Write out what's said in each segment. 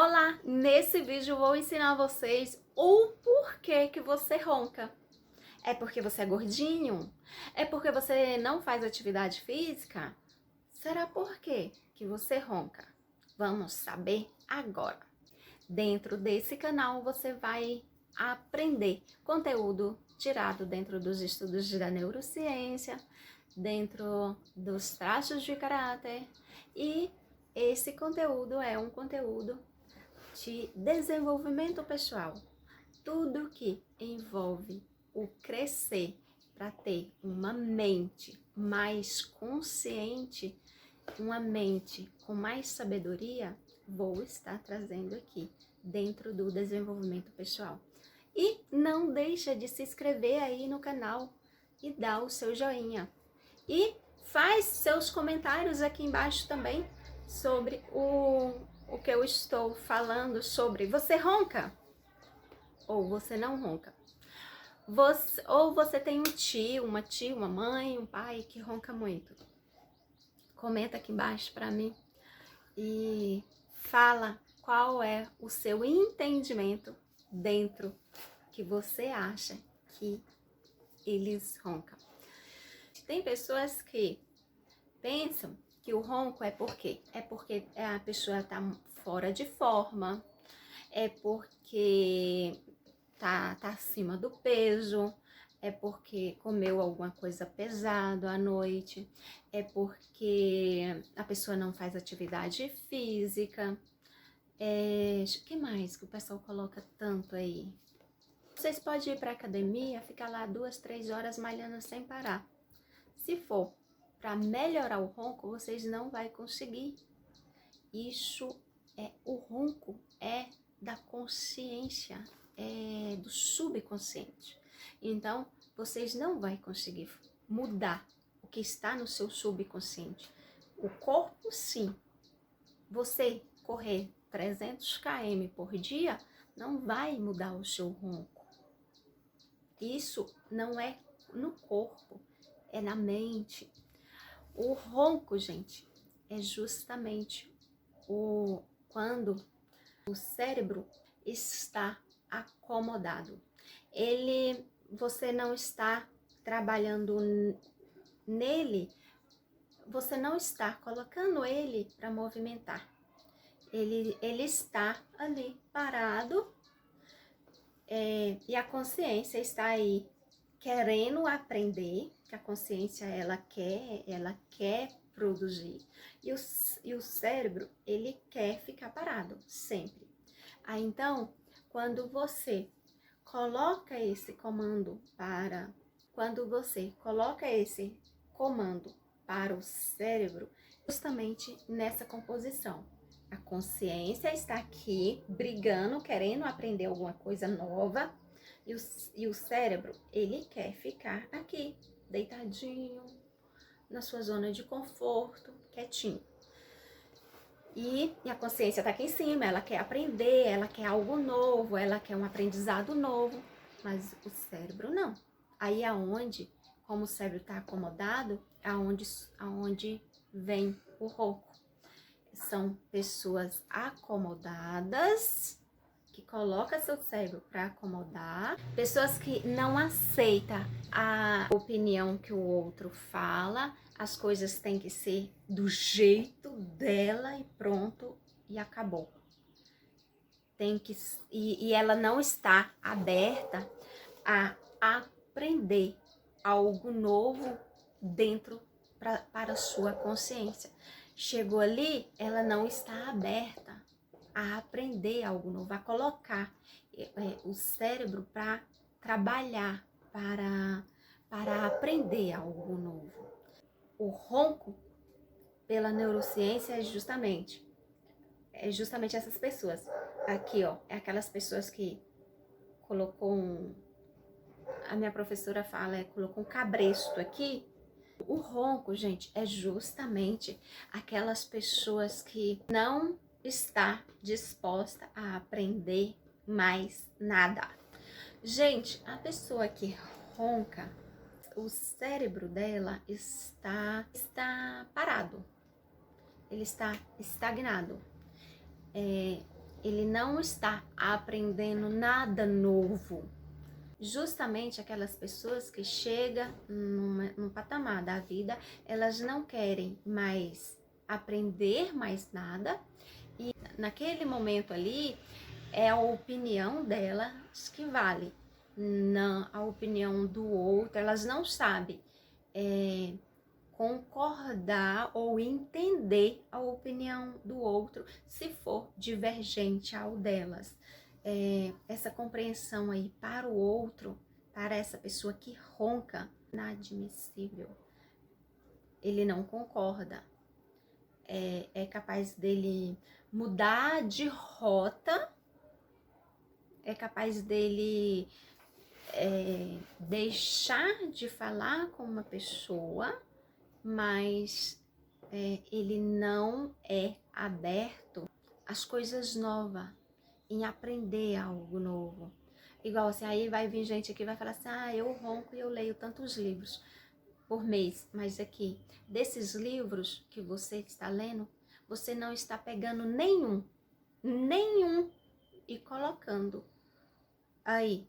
Olá! Nesse vídeo vou ensinar vocês o porquê que você ronca. É porque você é gordinho? É porque você não faz atividade física? Será por quê que você ronca? Vamos saber agora. Dentro desse canal você vai aprender conteúdo tirado dentro dos estudos da neurociência, dentro dos traços de caráter, e esse conteúdo é um conteúdo de desenvolvimento pessoal. Tudo que envolve o crescer para ter uma mente mais consciente, uma mente com mais sabedoria, vou estar trazendo aqui dentro do desenvolvimento pessoal. E não deixa de se inscrever aí no canal e dar o seu joinha. E faz seus comentários aqui embaixo também sobre o que eu estou falando sobre. Você ronca? Ou você não ronca? Ou você tem um tio, uma tia, uma mãe, um pai que ronca muito? Comenta aqui embaixo para mim e fala qual é o seu entendimento dentro que você acha que eles roncam. Tem pessoas que pensam que o ronco é porque a pessoa está fora de forma, é porque tá acima do peso, é porque comeu alguma coisa pesada à noite, é porque a pessoa não faz atividade física. O que mais que o pessoal coloca tanto aí? Vocês podem ir para academia, ficar lá 2, 3 horas malhando sem parar. Se for para melhorar o ronco, vocês não vão conseguir. O ronco é da consciência, é do subconsciente. Então, vocês não vão conseguir mudar o que está no seu subconsciente. O corpo, sim. Você correr 300 km por dia não vai mudar o seu ronco. Isso não é no corpo, é na mente. O ronco, gente, é justamente quando o cérebro está acomodado. Você não está trabalhando nele, você não está colocando ele para movimentar. Ele está ali parado, e a consciência está aí querendo aprender, que a consciência ela quer produzir, e o cérebro ele quer ficar parado sempre. Aí então, quando você coloca esse comando para o cérebro, justamente nessa composição. A consciência está aqui brigando, querendo aprender alguma coisa nova, e o cérebro, ele quer ficar aqui, deitadinho, na sua zona de conforto, quietinho. E a consciência está aqui em cima, ela quer aprender, ela quer algo novo, ela quer um aprendizado novo, mas o cérebro não. Aí como o cérebro está acomodado, aonde vem o ronco. São pessoas acomodadas, que colocam seu cérebro para acomodar, pessoas que não aceitam a opinião que o outro fala, as coisas têm que ser do jeito dela e pronto, e acabou. E ela não está aberta a aprender algo novo dentro para a sua consciência. Chegou ali, ela não está aberta a aprender algo novo, a colocar o cérebro para trabalhar, para aprender algo novo. O ronco, pela neurociência, é justamente essas pessoas. Aqui, ó, é aquelas pessoas que a minha professora fala, colocou um cabresto aqui. O ronco, gente, é justamente aquelas pessoas que não está disposta a aprender mais nada. Gente, a pessoa que ronca, o cérebro dela está parado, ele está estagnado. Ele não está aprendendo nada novo. Justamente aquelas pessoas que chegam num patamar da vida, elas não querem mais aprender mais nada, e naquele momento ali é a opinião delas que vale, não a opinião do outro. Elas não sabem concordar ou entender a opinião do outro se for divergente ao delas. Essa compreensão aí para o outro, para essa pessoa que ronca, inadmissível. Ele não concorda. É capaz dele mudar de rota, é capaz dele deixar de falar com uma pessoa, mas ele não é aberto às coisas novas, em aprender algo novo. Igual assim, aí vai vir gente aqui e vai falar assim, eu ronco e eu leio tantos livros por mês, mas aqui, desses livros que você está lendo, você não está pegando nenhum e colocando aí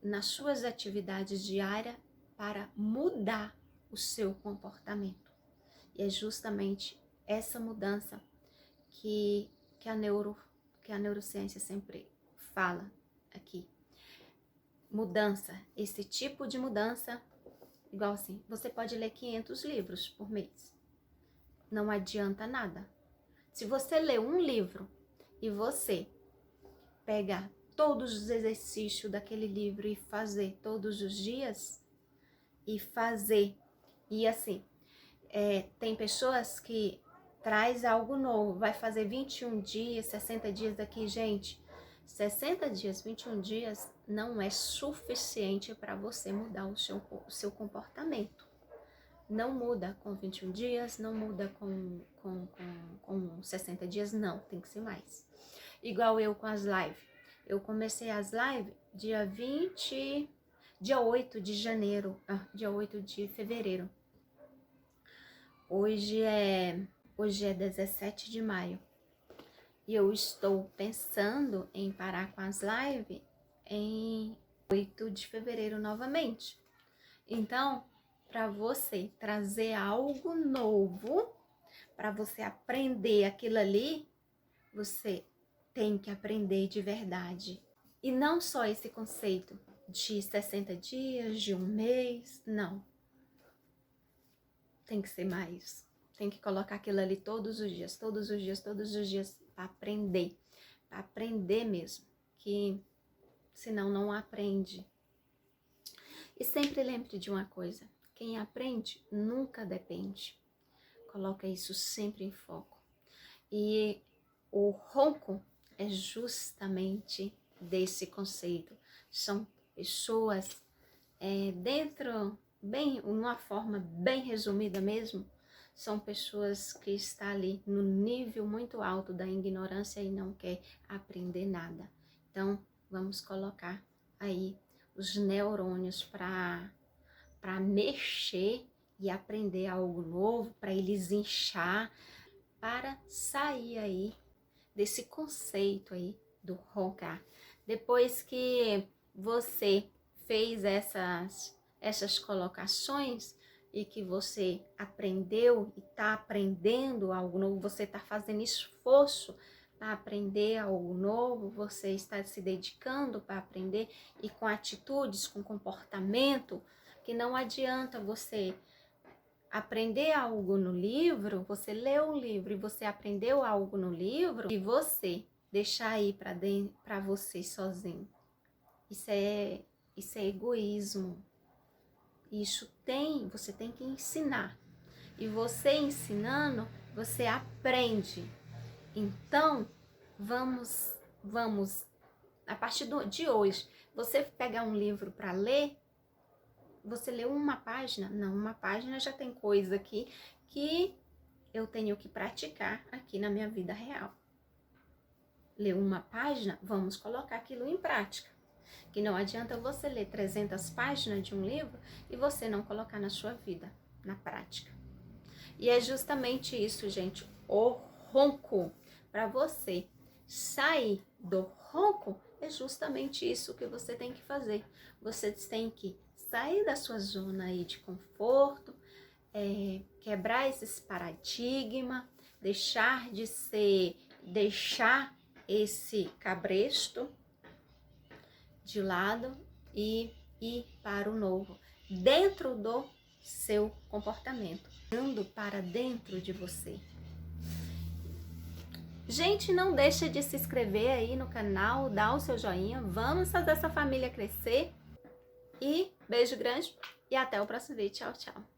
nas suas atividades diárias para mudar o seu comportamento. E é justamente essa mudança que a neurociência sempre fala aqui. Mudança, esse tipo de mudança, igual assim, você pode ler 500 livros por mês. Não adianta nada. Se você ler um livro e você pegar todos os exercícios daquele livro e fazer todos os dias, e assim, tem pessoas que traz algo novo, vai fazer 21 dias, 60 dias daqui, gente, 60 dias, 21 dias não é suficiente para você mudar o seu comportamento. Não muda com 21 dias, não muda com 60 dias, não, tem que ser mais. Igual eu com as lives. Eu comecei as lives dia 8 de janeiro, dia 8 de fevereiro. Hoje é 17 de maio. E eu estou pensando em parar com as lives em 8 de fevereiro novamente. Então, para você trazer algo novo, para você aprender aquilo ali, você tem que aprender de verdade. E não só esse conceito de 60 dias, de um mês, não. Tem que ser mais. Tem que colocar aquilo ali todos os dias, para aprender mesmo, que senão não aprende. E sempre lembre de uma coisa, quem aprende nunca depende. Coloca isso sempre em foco. E o ronco é justamente desse conceito. São pessoas dentro, bem, uma forma bem resumida mesmo, são pessoas que estão ali no nível muito alto da ignorância e não quer aprender nada. Então, vamos colocar aí os neurônios para mexer e aprender algo novo, para eles inchar, para sair aí desse conceito aí do roncar. Depois que você fez essas colocações e que você aprendeu e está aprendendo algo novo, você está fazendo esforço para aprender algo novo, você está se dedicando para aprender e com atitudes, com comportamento, que não adianta você aprender algo no livro, você leu um livro e você aprendeu algo no livro e você deixar aí para você sozinho. Isso é egoísmo. Você tem que ensinar. E você ensinando, você aprende. Então, vamos a partir de hoje, você pegar um livro para ler, você leu uma página? Não, uma página já tem coisa aqui que eu tenho que praticar aqui na minha vida real. Leu uma página? Vamos colocar aquilo em prática. Que não adianta você ler 300 páginas de um livro e você não colocar na sua vida, na prática. E é justamente isso, gente, o ronco, para você sair do ronco, é justamente isso que você tem que fazer. Você tem que sair da sua zona aí de conforto, quebrar esses paradigmas, deixar esse cabresto de lado e ir para o novo, dentro do seu comportamento, indo para dentro de você. Gente, não deixa de se inscrever aí no canal, dar o seu joinha, vamos fazer essa família crescer. E beijo grande e até o próximo vídeo. Tchau, tchau.